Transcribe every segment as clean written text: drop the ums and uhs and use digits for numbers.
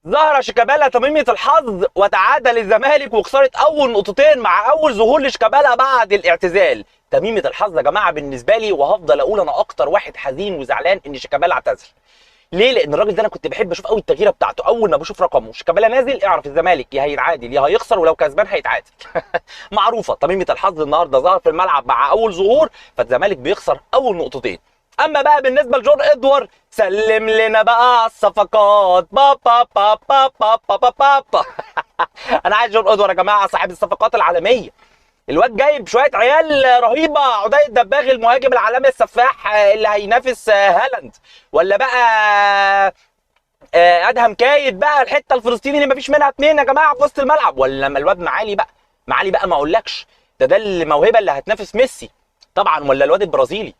ظهر شيكابالا تميمة الحظ وتعادل الزمالك وخسارة أول نقطتين مع أول ظهور لشيكابالا بعد الاعتزال. تميمة الحظ يا جماعة بالنسبة لي، وهفضل أقول أنا أكتر واحد حزين وزعلان إن شيكابالا اعتزل. ليه؟ لأن الراجل ده أنا كنت بحب أشوف قوي التغييرة بتاعته. أول ما بشوف رقمه شيكابالا نازل اعرف الزمالك يا هيتعادل يا هيخسر، ولو كسبان هيتعادل. معروفة. تميمة الحظ النهارده ظهر في الملعب مع أول ظهور، فالزمالك بيخسر أول نقطتين. اما بقى بالنسبه لجون ادوار، سلم لنا بقى على الصفقات. با با با با با با با با با. انا عايز جون ادوار يا جماعه، صاحب الصفقات العالميه. الواد جايب شويه عيال رهيبه. عدي الدباغ المهاجم العالمي السفاح اللي هينافس هالاند، ولا بقى ادهم كايد بقى الحته الفلسطيني اللي مفيش منها اتنين يا جماعه في وسط الملعب، ولا لما الواد معالي بقى. معالي بقى ما اقولكش، ده الموهبه اللي هتنافس ميسي طبعا، ولا الواد البرازيلي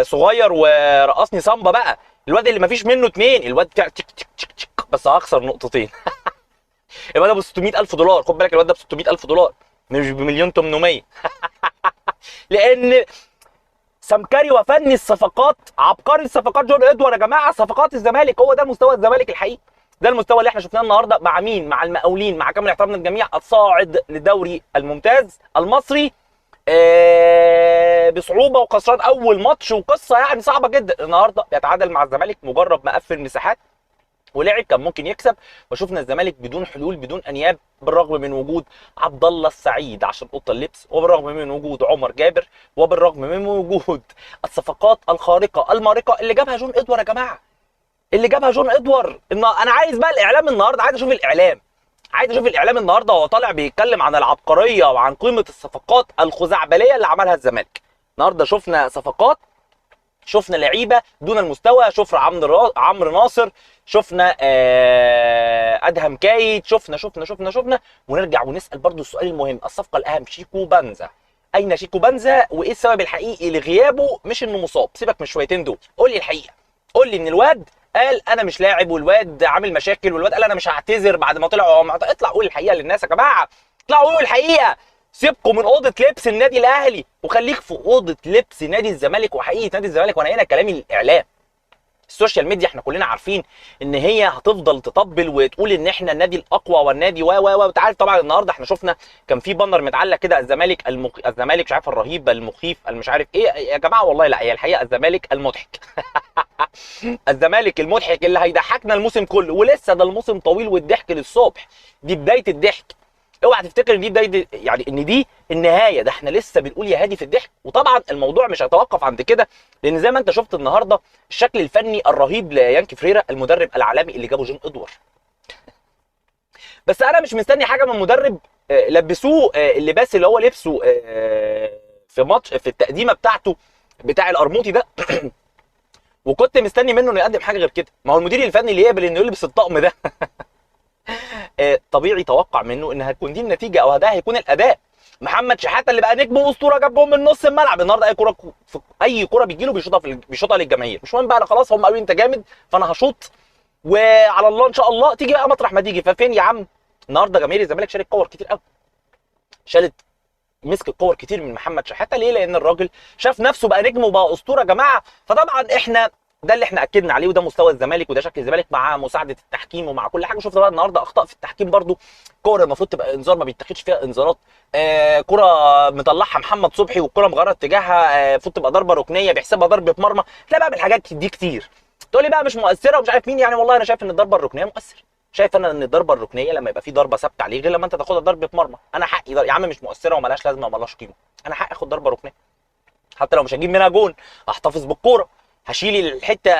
صغير ورقصني صامبا بقى، الواد اللي مفيش منه اتنين، الواد بتاع تك تك تك تك، بس هخسر نقطتين. الواد ده ب 600,000 دولار، خد بالك الواد ده ب 600,000 دولار مش بمليون 800. لان سمكري وفني الصفقات، عبقري الصفقات جون ادوار يا جماعه. صفقات الزمالك هو ده مستوى الزمالك الحقيقي، ده المستوى اللي احنا شفناه النهارده مع مين؟ مع المقاولين، مع كامل احترامنا الجميع، الصاعد للدوري الممتاز المصري بصعوبه وخسران اول ماتش، وقصه يعني صعبه جدا. النهارده بيتعادل مع الزمالك، مجرد ما قفل مساحات ولعب كان ممكن يكسب، وشفنا الزمالك بدون حلول بدون انياب، بالرغم من وجود عبد الله السعيد عشان اوضه اللبس، وبالرغم من وجود عمر جابر، وبالرغم من وجود الصفقات الخارقه المارقه اللي جابها جون ادوار يا جماعه، اللي جابها جون ادوار. انا عايز بقى الاعلام النهارده، عايز اشوف الاعلام، عايز اشوف الاعلام النهارده وهو طالع بيتكلم عن العبقريه وعن قيمه الصفقات الخزعبليه اللي عملها الزمالك. النهارده شفنا صفقات، شفنا لعيبه دون المستوى، شفنا عمرو ناصر، شفنا ادهم كايد، شفنا. ونرجع ونسال برضو السؤال المهم، الصفقه الاهم شيكو بنزا. اين شيكو بنزا؟ وايه السبب الحقيقي لغيابه؟ مش انه مصاب، سيبك من الشويتين دول، قول لي الحقيقه. قول لي ان الواد قال انا مش لاعب، والواد عامل مشاكل، والواد قال انا مش هعتذر بعد ما طلع. اطلع قول الحقيقه للناس يا جماعه، اطلعوا قولوا الحقيقه. سيبكم من اوضه لبس النادي الاهلي وخليك في اوضه لبس نادي الزمالك وحقيقه نادي الزمالك. وانا هنا كلامي للاعلام. السوشيال ميديا احنا كلنا عارفين ان هي هتفضل تطبل وتقول ان احنا النادي الاقوى والنادي وانت عارف طبعا. النهارده احنا شفنا كان في بانر متعلق كده، الزمالك الزمالك مش عارف الرهيب المخيف مش عارف ايه يا جماعه. والله لا، هي الحقيقه الزمالك المضحك. الزمالك المضحك اللي هيضحكنا الموسم كله، ولسه ده الموسم طويل والضحك للصبح. دي بدايه الضحك، اوعى تفتكر ان دي بدايه، يعني ان دي النهايه، ده احنا لسه بنقول يا هادي في الضحك. وطبعا الموضوع مش هيتوقف عند كده، لان زي ما انت شفت النهارده الشكل الفني الرهيب ليانكي فريرا المدرب العالمي اللي جابه جون ادوار. بس انا مش مستني حاجه من مدرب لبسوه اللباس اللي هو لبسه في ماتش في التقديمه بتاعته بتاع القرموطي ده. وكنت مستني منه انه يقدم حاجه غير كده. ما هو المدير الفني اللي يقبل انه يلبس الطقم ده طبيعي توقع منه ان هتكون دي النتيجه، او ده هيكون الاداء. محمد شحاته اللي بقى نجم واسطوره جاب جون من نص الملعب النهارده، اي كوره بتجي له بيشوطها للجماهير، مش مهم بقى. انا خلاص هم قالوا انت جامد فانا هشوط، وعلى الله ان شاء الله تيجي بقى مطرح ما تيجي. ففين يا عم؟ النهارده جماهير الزمالك شالت كور كتير قوي، شالت مسك الكور كتير من محمد شحاته. ليه؟ لان الراجل شاف نفسه بقى نجم وبقى اسطوره يا جماعه. فطبعا احنا ده اللي احنا اكدنا عليه، وده مستوى الزمالك، وده شكل الزمالك مع مساعده التحكيم ومع كل حاجه. شفنا بقى النهارده اخطاء في التحكيم برده، كوره المفروض تبقى انذار ما بيتاخدش فيها انذارات، كوره مطلعها محمد صبحي والكوره مغيره اتجاهها المفروض تبقى ضربه ركنيه بيحسبها ضربه مرمى. تلاقي بقى بالحاجات دي كتير، تقول لي بقى مش مؤثره ومش عارف مين. يعني والله انا شايف ان الضربه الركنيه مؤثره. شايف انا ان الضربه الركنيه لما يبقى في ضربه ثابته عليه غير لما انت تاخدها ضربه مرمى. انا حقي يا عم مش مؤثره وملهاش لازمه وملهاش قيمه، انا حقي اخد ضربه ركنيه حتى لو مش هجيب منها جون، هحتفظ بالكوره، هشيل الحته،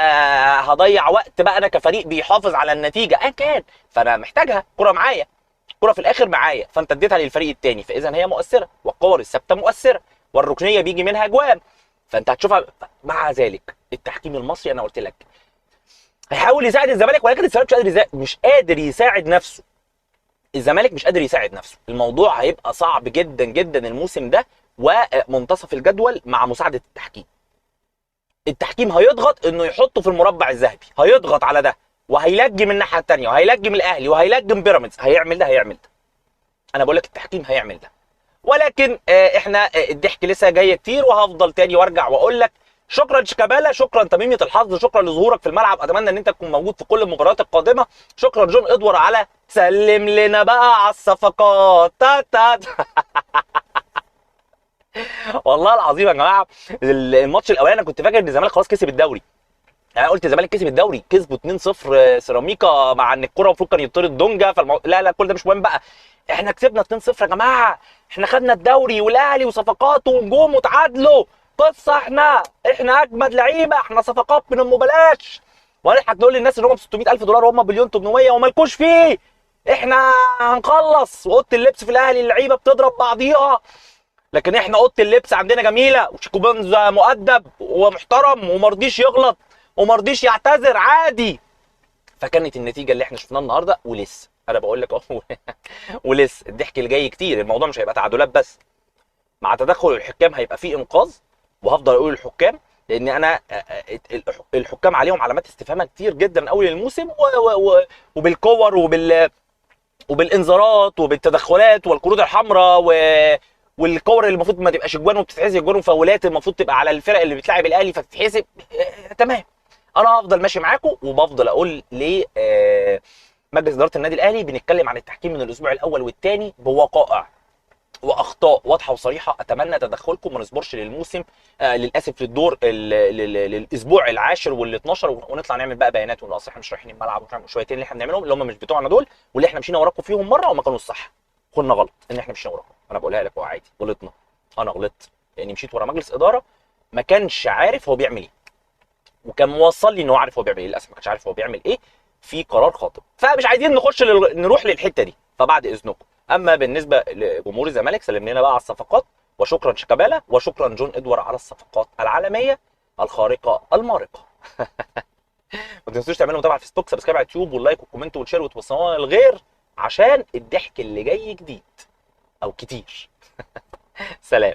هضيع وقت بقى انا كفريق بيحافظ على النتيجه ان كان، فانا محتاجها كوره معايا، كوره في الاخر معايا، فانت اديتها للفريق الثاني، فاذا هي مؤثره، والكور الثابته مؤثره، والركنيه بيجي منها اجوان، فانت هتشوفها. مع ذلك التحكيم المصري انا قلت لك هيحاول يساعد الزمالك، ولكن الزمالك مش قادر يساعد نفسه. الزمالك مش قادر يساعد نفسه، الموضوع هيبقى صعب جدا جدا الموسم ده ومنتصف الجدول مع مساعده التحكيم. التحكيم هيضغط انه يحطه في المربع الذهبي، هيضغط على ده وهيلجم الناحيه الثانيه وهيلجم الاهلي وهيلجم بيراميدز، هيعمل ده هيعمل ده. انا بقول لك التحكيم هيعمل ده، ولكن احنا الضحك لسه جاي كتير، وهفضل تاني وارجع واقول لك شكرا شيكابالا، شكرا تميميه الحظ، شكرا لظهورك في الملعب، اتمنى ان انت تكون موجود في كل المباريات القادمه. شكرا جون ادوار على سلم لنا بقى على الصفقات تا تا. والله العظيم يا جماعه الماتش الاولاني انا كنت فاكر ان الزمالك خلاص كسب الدوري. يعني قلت الزمالك كسب الدوري، كسبوا 2-0 سيراميكا، مع ان الكوره المفروض كان يطرد دونجا لا لا، كل ده مش مهم بقى. احنا كسبنا 2-0 يا جماعه، احنا خدنا الدوري والاهلي وصفقاته ونجوم وتعادلوا. قصه احنا اجمد لعيبه، احنا صفقات من ام بلاش. ونضحك نقول للناس ان هم ب 600,000 دولار وهم بمليون 800 ومالكوش فيه. احنا هنخلص، واوضه اللبس في الاهلي اللعيبه بتضرب بعضيها، لكن احنا اوضه اللبس عندنا جميله، وشيكوبانز مؤدب ومحترم ومرضيش يغلط ومرضيش يعتذر عادي. فكانت النتيجه اللي احنا شفناها النهارده، ولسه انا بقول لك اهو. ولسه الضحك اللي جاي كتير، الموضوع مش هيبقى تعادلات بس، مع تدخل الحكام هيبقى فيه انقاذ. وهفضل اقول الحكام، لان انا الحكام عليهم علامات استفهام كتير جدا من اول الموسم، وبالكور وبالانذارات وبالتدخلات والكروت الحمراء والكور اللي المفروض ما تبقاش اجوان وبتتحسب اجوان وفاولات، المفروض تبقى على الفرق اللي بتلعب الاهلي فتتحسب. تمام. انا هفضل ماشي معاكم، وبفضل اقول ل مجلس اداره النادي الاهلي بنتكلم عن التحكيم من الاسبوع الاول والثاني بوقائع واخطاء واضحه وصريحه. اتمنى تدخلكم، ما نصبرش للموسم للاسف للدور للاسبوع العاشر وال12 ونطلع نعمل بقى بيانات ونقول اصل احنا مش رايحين الملعب ونعمل شويتين اللي احنا بنعملهم اللي هم مش بتوعنا دول، واللي احنا مشينا وراكم فيهم مره وما كانوش صح. كنا غلط ان احنا مشينا وراكم، انا بقولها لك عادي، غلطنا. انا غلطت لاني مشيت ورا مجلس اداره ما كانش عارف هو بيعمل ايه، وكان موصل لي ان هو عارف هو بيعمل ايه، للاسف ما كانش عارف هو بيعمل ايه في قرار خاطئ. فمش عايزين نروح للحته دي، فبعد اذنكم. اما بالنسبه لجمهور الزمالك، سلم لنا بقى على الصفقات، وشكرا شيكابالا، وشكرا جون ادوار على الصفقات العالميه الخارقه المارقه. ما تنسوش تعملوا متابعه على الفيسبوك، سبسكرايب على اليوتيوب، واللايك والكومنت والشير وتوصلونا للغير، عشان الضحك اللي جاي جديد او كتير. سلام.